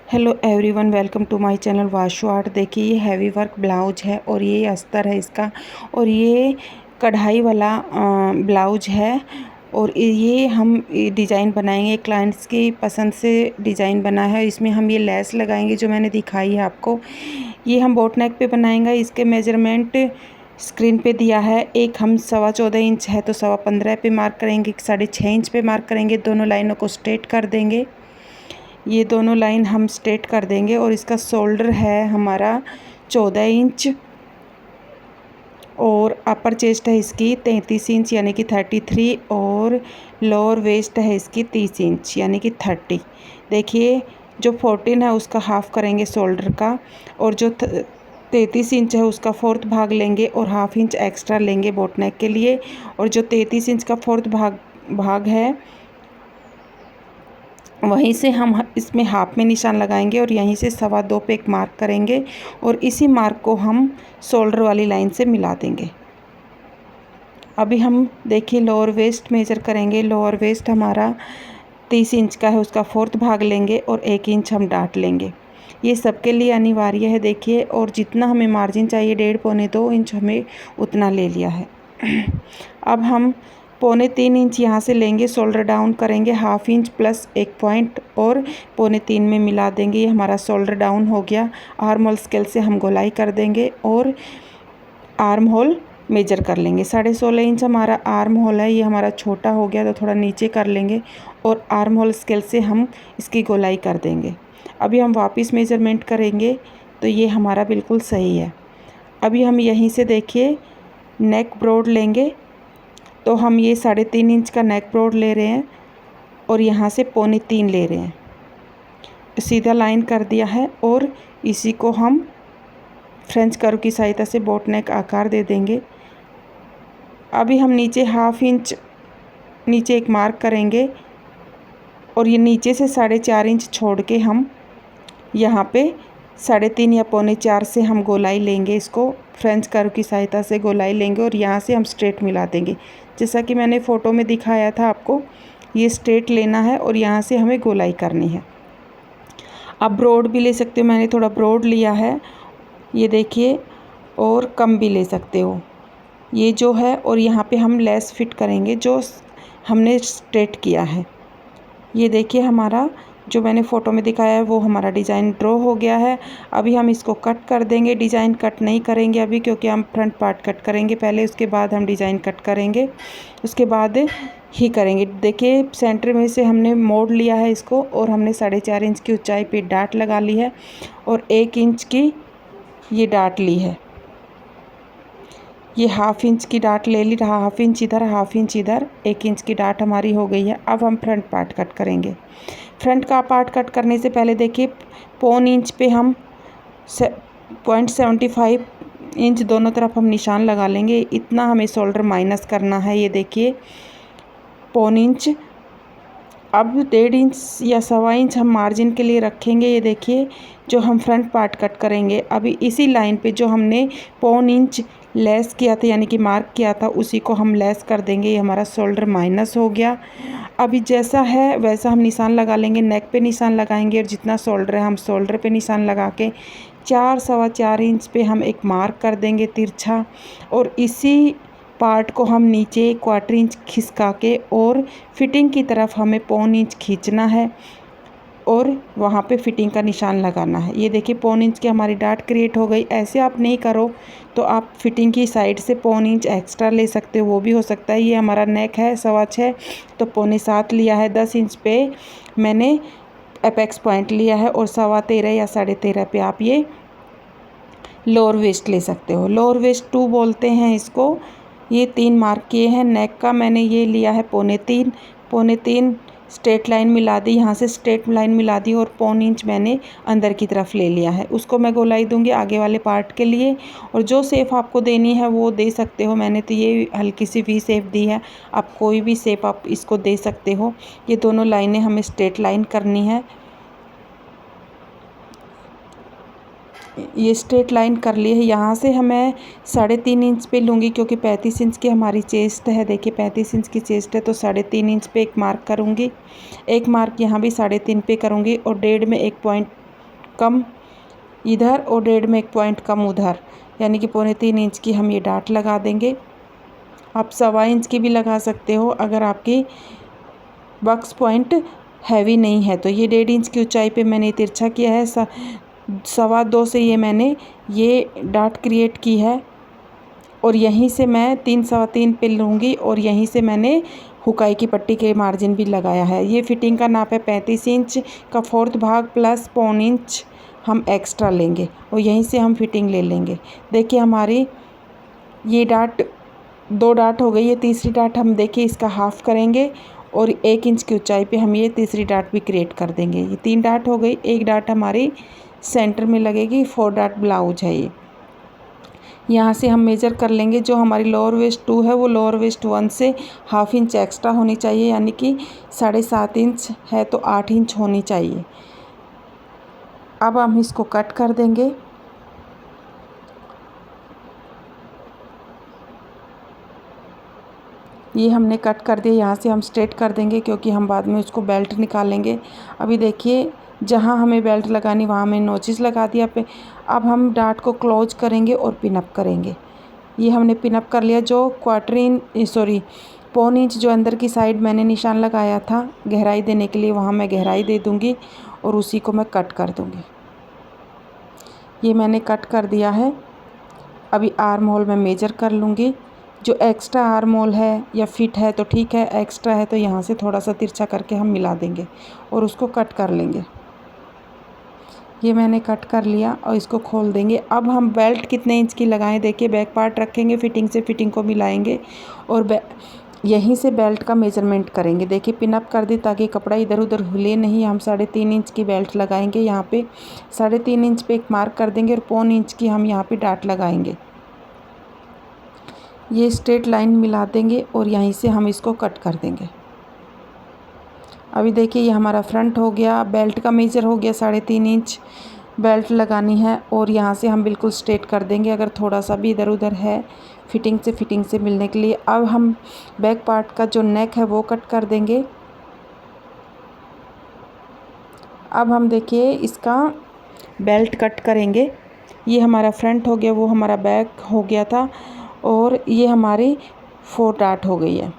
Hello everyone, welcome to my channel Vashu art. देखिए ये heavy work blouse है और ये अस्तर है इसका, और ये कढ़ाई वाला ब्लाउज है। और ये हम डिज़ाइन बनाएंगे, क्लाइंट्स की पसंद से डिज़ाइन बना है। इसमें हम ये लेस लगाएंगे जो मैंने दिखाई है आपको। ये हम बोट नेक पे बनाएंगे। इसके मेजरमेंट स्क्रीन पे दिया है। एक हम 14.25 इंच है तो 15.25 पे मार्क करेंगे, 6.5 इंच पे मार्क करेंगे। दोनों लाइनों को स्ट्रेट कर देंगे। ये दोनों लाइन हम स्ट्रेट कर देंगे। और इसका शोल्डर है हमारा 14 इंच और अपर चेस्ट है इसकी 33 इंच यानी कि 33, और लोअर वेस्ट है इसकी 30 इंच यानी कि 30। देखिए जो 14 है उसका हाफ करेंगे शोल्डर का, और जो 33 इंच है उसका फोर्थ भाग लेंगे और हाफ इंच एक्स्ट्रा लेंगे बोट नेक के लिए। और जो 33 इंच का फोर्थ भाग है वहीं से हम इसमें हाफ में निशान लगाएंगे और यहीं से 2.25 पे एक मार्क करेंगे और इसी मार्क को हम शोल्डर वाली लाइन से मिला देंगे। अभी हम देखिए लोअर वेस्ट मेजर करेंगे। लोअर वेस्ट हमारा 30 इंच का है, उसका फोर्थ भाग लेंगे और 1 इंच हम डाट लेंगे। ये सबके लिए अनिवार्य है देखिए। और जितना हमें मार्जिन चाहिए 1.5 पौने 2 इंच हमें उतना ले लिया है। अब हम 2.25 इंच यहाँ से लेंगे, शोल्डर डाउन करेंगे, हाफ इंच प्लस 1 पॉइंट और 2.25 में मिला देंगे। ये हमारा शोल्डर डाउन हो गया। आर्म होल स्केल से हम गोलाई कर देंगे और आर्म होल मेजर कर लेंगे। 16.5 इंच हमारा आर्म होल है। ये हमारा छोटा हो गया तो थोड़ा नीचे कर लेंगे और आर्म होल स्केल से हम इसकी गोलाई कर देंगे। अभी हम वापस मेजरमेंट करेंगे तो ये हमारा बिल्कुल सही है। अभी हम यहीं से देखिए नेक ब्रॉड लेंगे, तो हम ये 3.5 इंच का नेक ब्रॉड ले रहे हैं और यहाँ से 2.25 ले रहे हैं। सीधा लाइन कर दिया है और इसी को हम फ्रेंच कर्व की सहायता से बोट नेक आकार दे देंगे। अभी हम नीचे हाफ इंच नीचे एक मार्क करेंगे और ये नीचे से 4.5 इंच छोड़ के हम यहाँ पे 3.5 या 3.25 से हम गोलाई लेंगे। इसको फ्रेंच कर्व की सहायता से गोलाई लेंगे और यहाँ से हम स्ट्रेट मिला देंगे। जैसा कि मैंने फ़ोटो में दिखाया था आपको, ये स्ट्रेट लेना है और यहाँ से हमें गोलाई करनी है। आप ब्रॉड भी ले सकते हो, मैंने थोड़ा ब्रॉड लिया है ये देखिए, और कम भी ले सकते हो ये जो है। और यहाँ पे हम लेस फिट करेंगे जो हमने स्ट्रेट किया है। ये देखिए हमारा जो मैंने फ़ोटो में दिखाया है वो हमारा डिज़ाइन ड्रॉ हो गया है। अभी हम इसको कट कर देंगे। डिज़ाइन कट नहीं करेंगे अभी, क्योंकि हम फ्रंट पार्ट कट करेंगे पहले, उसके बाद हम डिज़ाइन कट करेंगे, उसके बाद ही करेंगे। देखिए सेंटर में से हमने मोड़ लिया है इसको और हमने 4.5 इंच की ऊंचाई पे डाट लगा ली है और 1 इंच की ये डाट ली है। ये हाफ इंच की डाट ले ली, हाफ इंच इधर हाफ इंच इधर, 1 इंच की डाट हमारी हो गई है। अब हम फ्रंट पार्ट कट करेंगे। फ्रंट का पार्ट कट करने से पहले देखिए 0.25 इंच पे हम 0.75 इंच दोनों तरफ हम निशान लगा लेंगे। इतना हमें शोल्डर माइनस करना है। ये देखिए 0.25 इंच। अब 1.5 इंच या 1.25 इंच हम मार्जिन के लिए रखेंगे। ये देखिए जो हम फ्रंट पार्ट कट करेंगे, अभी इसी लाइन पे जो हमने 0.25 इंच लेस किया था यानी कि मार्क किया था, उसी को हम लेस कर देंगे। ये हमारा शोल्डर माइनस हो गया। अभी जैसा है वैसा हम निशान लगा लेंगे। नेक पे निशान लगाएंगे और जितना शोल्डर है हम शोल्डर पे निशान लगा के 4-4.25 इंच पे हम एक मार्क कर देंगे तिरछा। और इसी पार्ट को हम नीचे 1/4 इंच खिसका के और फिटिंग की तरफ हमें 0.25 इंच खींचना है और वहाँ पे फिटिंग का निशान लगाना है। ये देखिए 0.25 इंच की हमारी डाट क्रिएट हो गई। ऐसे आप नहीं करो तो आप फिटिंग की साइड से 0.25 इंच एक्स्ट्रा ले सकते हो, वो भी हो सकता है। ये हमारा नेक है 6.25 तो 0.75 लिया है। 10 इंच पे मैंने अपेक्स पॉइंट लिया है और 13.25 या 13.5 पे आप ये लोअर वेस्ट ले सकते हो। लोअर वेस्ट 2 बोलते हैं इसको। ये 3 मार्क किए हैं। नेक का मैंने ये लिया है 0.25, 0.25 स्ट्रेट लाइन मिला दी, यहाँ से स्ट्रेट लाइन मिला दी और 0.25 इंच मैंने अंदर की तरफ ले लिया है। उसको मैं गोलाई दूंगी आगे वाले पार्ट के लिए। और जो शेप आपको देनी है वो दे सकते हो। मैंने तो ये हल्की सी वी शेप दी है, आप कोई भी शेप आप इसको दे सकते हो। ये दोनों लाइनें हमें स्ट्रेट लाइन करनी है। ये स्ट्रेट लाइन कर ली है। यहाँ से हमें 3.5 इंच पे लूँगी, क्योंकि 35 इंच की हमारी चेस्ट है। देखिए 35 इंच की चेस्ट है तो 3.5 इंच पे एक मार्क करूँगी। एक मार्क यहाँ भी 3.5 पे करूँगी और 1.5 में एक पॉइंट कम इधर और 1.5 में 1 पॉइंट कम उधर, यानी कि 3.25 इंच की हम ये डाट लगा देंगे। आप 1.25 इंच की भी लगा सकते हो अगर आपकी बक्स पॉइंट हैवी नहीं है तो। ये 1.5 इंच की ऊंचाई पे मैंने तिरछा किया है। 2.25 से ये मैंने ये डाट क्रिएट की है और यहीं से मैं 3.25 पे लूँगी और यहीं से मैंने हुकाई की पट्टी के मार्जिन भी लगाया है। ये फिटिंग का नाप है 35 इंच का 4th भाग प्लस 1.25 इंच हम एक्स्ट्रा लेंगे और यहीं से हम फिटिंग ले लेंगे। देखिए हमारी ये डाट 2 डाट हो गई है। तीसरी डाट हम देखिए इसका हाफ करेंगे और 1 इंच की ऊंचाई पे हम ये तीसरी डाट भी क्रिएट कर देंगे। ये 3 डाट हो गई। 1 डाट हमारी सेंटर में लगेगी। 4 डाट ब्लाउज है ये। यहाँ से हम मेजर कर लेंगे। जो हमारी लोअर वेस्ट 2 है वो लोअर वेस्ट 1 से 1/2 इंच एक्स्ट्रा होनी चाहिए, यानी कि 7.5 इंच है तो 8 इंच होनी चाहिए। अब हम इसको कट कर देंगे। ये हमने कट कर दिया। यहाँ से हम स्ट्रेट कर देंगे क्योंकि हम बाद में उसको बेल्ट निकालेंगे। अभी देखिए जहाँ हमें बेल्ट लगानी वहाँ हमें नोचिस लगा दिया पे। अब हम डाट को क्लोज करेंगे और पिनअप करेंगे। ये हमने पिनअप कर लिया। जो 1/4 इंच जो अंदर की साइड मैंने निशान लगाया था गहराई देने के लिए, वहाँ मैं गहराई दे दूँगी और उसी को मैं कट कर दूँगी। ये मैंने कट कर दिया है। अभी आर्म होल मैं मेजर कर लूँगी। जो एक्स्ट्रा आर्म होल है या फिट है तो ठीक है, एक्स्ट्रा है तो यहाँ से थोड़ा सा तिरछा करके हम मिला देंगे और उसको कट कर लेंगे। ये मैंने कट कर लिया और इसको खोल देंगे। अब हम बेल्ट कितने इंच की लगाएं देखिए। बैक पार्ट रखेंगे, फिटिंग से फिटिंग को मिलाएंगे और यहीं से बेल्ट का मेजरमेंट करेंगे। देखिए पिनअप कर दी ताकि कपड़ा इधर उधर हिले नहीं। हम 3.5 इंच की बेल्ट लगाएंगे। यहाँ पे 3.5 इंच पे एक मार्क कर देंगे और 1.25 इंच की हम यहाँ पे डाट लगाएंगे। ये स्ट्रेट लाइन मिला देंगे और यहीं से हम इसको कट कर देंगे। अभी देखिए ये हमारा फ्रंट हो गया। बेल्ट का मेजर हो गया 3.5 इंच बेल्ट लगानी है और यहाँ से हम बिल्कुल स्ट्रेट कर देंगे अगर थोड़ा सा भी इधर उधर है फिटिंग से मिलने के लिए। अब हम बैक पार्ट का जो नेक है वो कट कर देंगे। अब हम देखिए इसका बेल्ट कट करेंगे। ये हमारा फ्रंट हो गया, वो हमारा बैक हो गया था और ये हमारी 4 डाट हो गई है।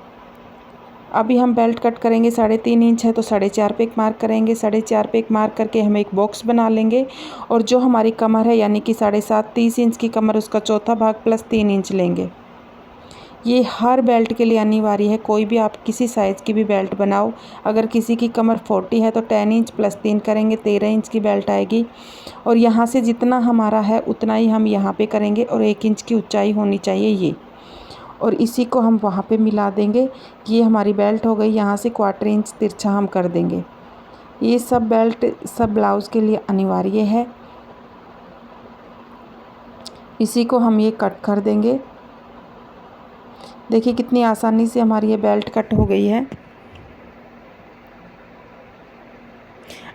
अभी हम बेल्ट कट करेंगे। 3.5 इंच है तो 4.5 पे एक मार्क करेंगे। 4.5 पे एक मार्क करके हम एक बॉक्स बना लेंगे और जो हमारी कमर है यानी कि 7.5 30 इंच की कमर, उसका चौथा भाग प्लस 3 इंच लेंगे। ये हर बेल्ट के लिए अनिवार्य है। कोई भी आप किसी साइज़ की भी बेल्ट बनाओ। अगर किसी की कमर 40 है तो 10 इंच प्लस 3 करेंगे, 13 इंच की बेल्ट आएगी। और यहाँ से जितना हमारा है उतना ही हम यहाँ पे करेंगे और 1 इंच की ऊंचाई होनी चाहिए ये, और इसी को हम वहाँ पे मिला देंगे। ये हमारी बेल्ट हो गई। यहाँ से 1/4 इंच तिरछा हम कर देंगे। ये सब बेल्ट सब ब्लाउज़ के लिए अनिवार्य है। इसी को हम ये कट कर देंगे। देखिए कितनी आसानी से हमारी ये बेल्ट कट हो गई है।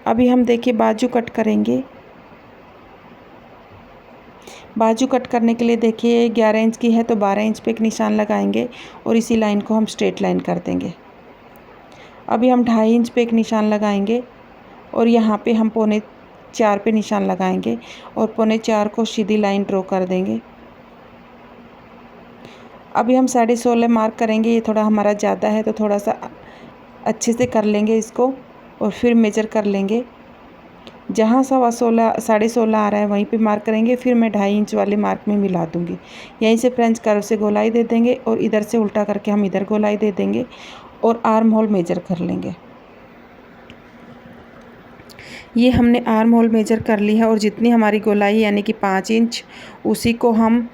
अभी हम देखिए बाजू कट करेंगे। बाजू कट करने के लिए देखिए 11 इंच की है तो 12 इंच पे एक निशान लगाएंगे और इसी लाइन को हम स्ट्रेट लाइन कर देंगे। अभी हम 2.5 इंच पे एक निशान लगाएंगे और यहाँ पे हम 4.25 पे निशान लगाएंगे और 4.25 को सीधी लाइन ड्रॉ कर देंगे। अभी हम 16.5 मार्क करेंगे। ये थोड़ा हमारा ज़्यादा है तो थोड़ा सा अच्छे से कर लेंगे इसको और फिर मेजर कर लेंगे। जहाँ 16.5 आ रहा है वहीं पे मार्क करेंगे। फिर मैं 2.5 इंच वाले मार्क में मिला दूँगी। यहीं से फ्रेंच कर्व से गोलाई दे देंगे और इधर से उल्टा करके हम इधर गोलाई दे देंगे और आर्म होल मेजर कर लेंगे। ये हमने आर्म होल मेजर कर ली है और जितनी हमारी गोलाई यानी कि 5 इंच उसी को हम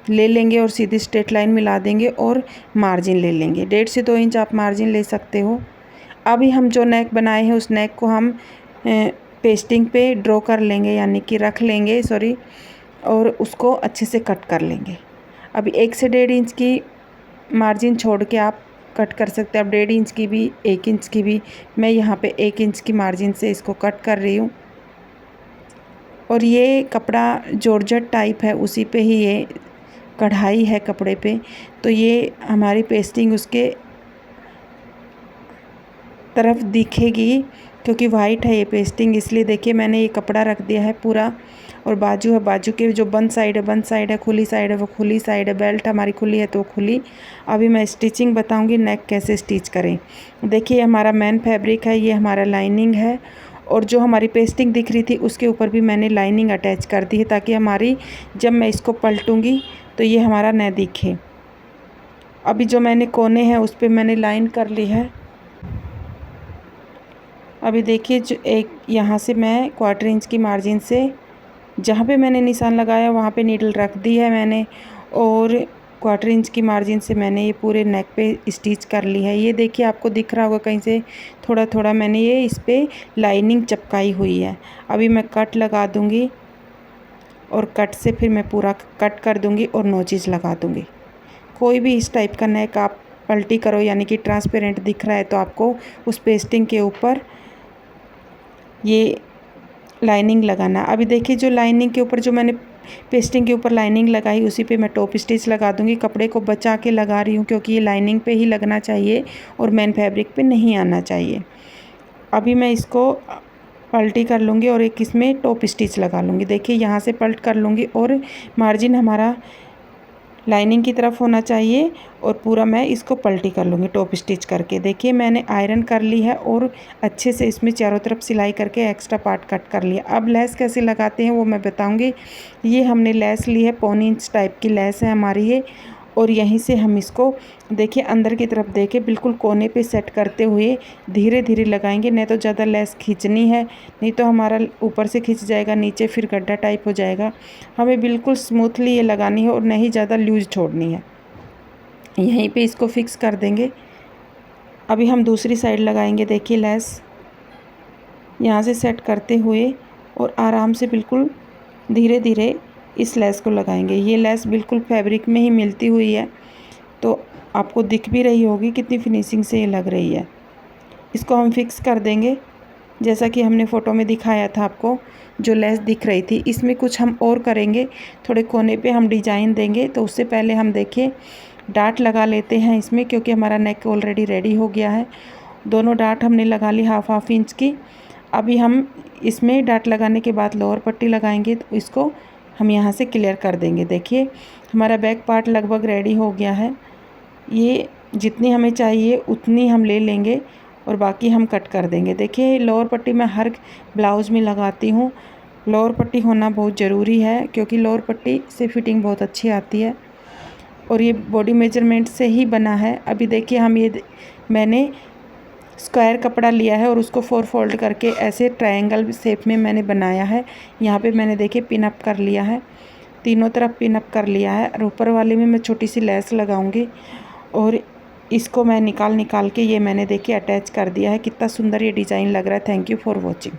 ले लेंगे और सीधी स्ट्रेट लाइन मिला देंगे और मार्जिन ले लेंगे। 1.5 से 2 इंच आप मार्जिन ले सकते हो। अभी हम जो नेक बनाए हैं उस नेक को हम पेस्टिंग पे ड्रॉ कर लेंगे यानी कि रख लेंगे और उसको अच्छे से कट कर लेंगे। अभी 1 से 1.5 इंच की मार्जिन छोड़ के आप कट कर सकते हैं। अब 1.5 इंच की भी 1 इंच की भी, मैं यहाँ पे 1 इंच की मार्जिन से इसको कट कर रही हूँ। और ये कपड़ा जॉर्जेट टाइप है, उसी पे ही ये कढ़ाई है कपड़े पे, तो ये हमारी पेस्टिंग उसके तरफ दिखेगी क्योंकि वाइट है ये पेस्टिंग, इसलिए देखिए मैंने ये कपड़ा रख दिया है पूरा। और बाजू है, बाजू के जो बंद साइड है, खुली साइड है वो खुली साइड है, बेल्ट हमारी खुली है तो खुली। अभी मैं स्टिचिंग बताऊंगी नेक कैसे स्टिच करें। देखिए हमारा मेन फैब्रिक है, ये हमारा लाइनिंग है, और जो हमारी पेस्टिंग दिख रही थी उसके ऊपर भी मैंने लाइनिंग अटैच कर दी है, ताकि हमारी जब मैं इसको पलटूंगी तो ये हमारा न दिखे। अभी जो मैंने कोने हैं उस पर मैंने लाइन कर ली है। अभी देखिए जो एक यहाँ से मैं 1/4 इंच की मार्जिन से जहाँ पे मैंने निशान लगाया वहाँ पे नीडल रख दी है मैंने, और 1/4 इंच की मार्जिन से मैंने ये पूरे नेक पे स्टिच कर ली है। ये देखिए आपको दिख रहा होगा कहीं से थोड़ा थोड़ा मैंने ये इस पर लाइनिंग चिपकाई हुई है। अभी मैं कट लगा दूँगी और कट से फिर मैं पूरा कट कर दूँगी और नोचिस लगा दूँगी। कोई भी इस टाइप का नेक आप पलटी करो, यानी कि ट्रांसपेरेंट दिख रहा है तो आपको उस पेस्टिंग के ऊपर ये लाइनिंग लगाना। अभी देखिए जो लाइनिंग के ऊपर जो मैंने पेस्टिंग के ऊपर लाइनिंग लगाई उसी पे मैं टॉप स्टिच लगा दूंगी। कपड़े को बचा के लगा रही हूँ क्योंकि ये लाइनिंग पे ही लगना चाहिए और मेन फैब्रिक पे नहीं आना चाहिए। अभी मैं इसको पलटी कर लूँगी और एक इसमें टॉप स्टिच लगा लूँगी। देखिए यहाँ से पलट कर लूँगी और मार्जिन हमारा लाइनिंग की तरफ होना चाहिए और पूरा मैं इसको पलटी कर लूँगी टॉप स्टिच करके। देखिए मैंने आयरन कर ली है और अच्छे से इसमें चारों तरफ सिलाई करके एक्स्ट्रा पार्ट कट कर लिया। अब लेस कैसे लगाते हैं वो मैं बताऊँगी। ये हमने लेस ली है, 1/4 इंच टाइप की लेस है हमारी ये, और यहीं से हम इसको देखिए अंदर की तरफ देके बिल्कुल कोने पे सेट करते हुए धीरे धीरे लगाएंगे। नहीं तो ज़्यादा लेस खींचनी है, नहीं तो हमारा ऊपर से खींच जाएगा, नीचे फिर गड्ढा टाइप हो जाएगा। हमें बिल्कुल स्मूथली ये लगानी है और नहीं ज़्यादा लूज छोड़नी है। यहीं पे इसको फिक्स कर देंगे। अभी हम दूसरी साइड लगाएंगे। देखिए लेस यहाँ से सेट करते हुए और आराम से बिल्कुल धीरे धीरे इस लेस को लगाएंगे। ये लेस बिल्कुल फैब्रिक में ही मिलती हुई है, तो आपको दिख भी रही होगी कितनी फिनिशिंग से ये लग रही है। इसको हम फिक्स कर देंगे जैसा कि हमने फ़ोटो में दिखाया था आपको। जो लेस दिख रही थी इसमें कुछ हम और करेंगे, थोड़े कोने पे हम डिजाइन देंगे। तो उससे पहले हम देखिए डाट लगा लेते हैं इसमें, क्योंकि हमारा नेक ऑलरेडी रेडी हो गया है। दोनों डाट हमने लगा ली 1/2 इंच की। अभी हम इसमें डाट लगाने के बाद लोअर पट्टी लगाएंगे, तो इसको हम यहाँ से क्लियर कर देंगे। देखिए हमारा बैक पार्ट लगभग रेडी हो गया है। ये जितनी हमें चाहिए उतनी हम ले लेंगे और बाकी हम कट कर देंगे। देखिए लोअर पट्टी मैं हर ब्लाउज़ में लगाती हूँ। लोअर पट्टी होना बहुत ज़रूरी है क्योंकि लोअर पट्टी से फिटिंग बहुत अच्छी आती है और ये बॉडी मेजरमेंट से ही बना है। अभी देखिए मैंने स्क्वायर कपड़ा लिया है और उसको 4 फोल्ड करके ऐसे ट्रायंगल शेप में मैंने बनाया है। यहाँ पे मैंने देखिए पिन अप कर लिया है, तीनों तरफ पिन अप कर लिया है। और ऊपर वाले में मैं छोटी सी लेस लगाऊंगी और इसको मैं निकाल के ये मैंने देखिए अटैच कर दिया है। कितना सुंदर ये डिज़ाइन लग रहा है। Thank you for watching.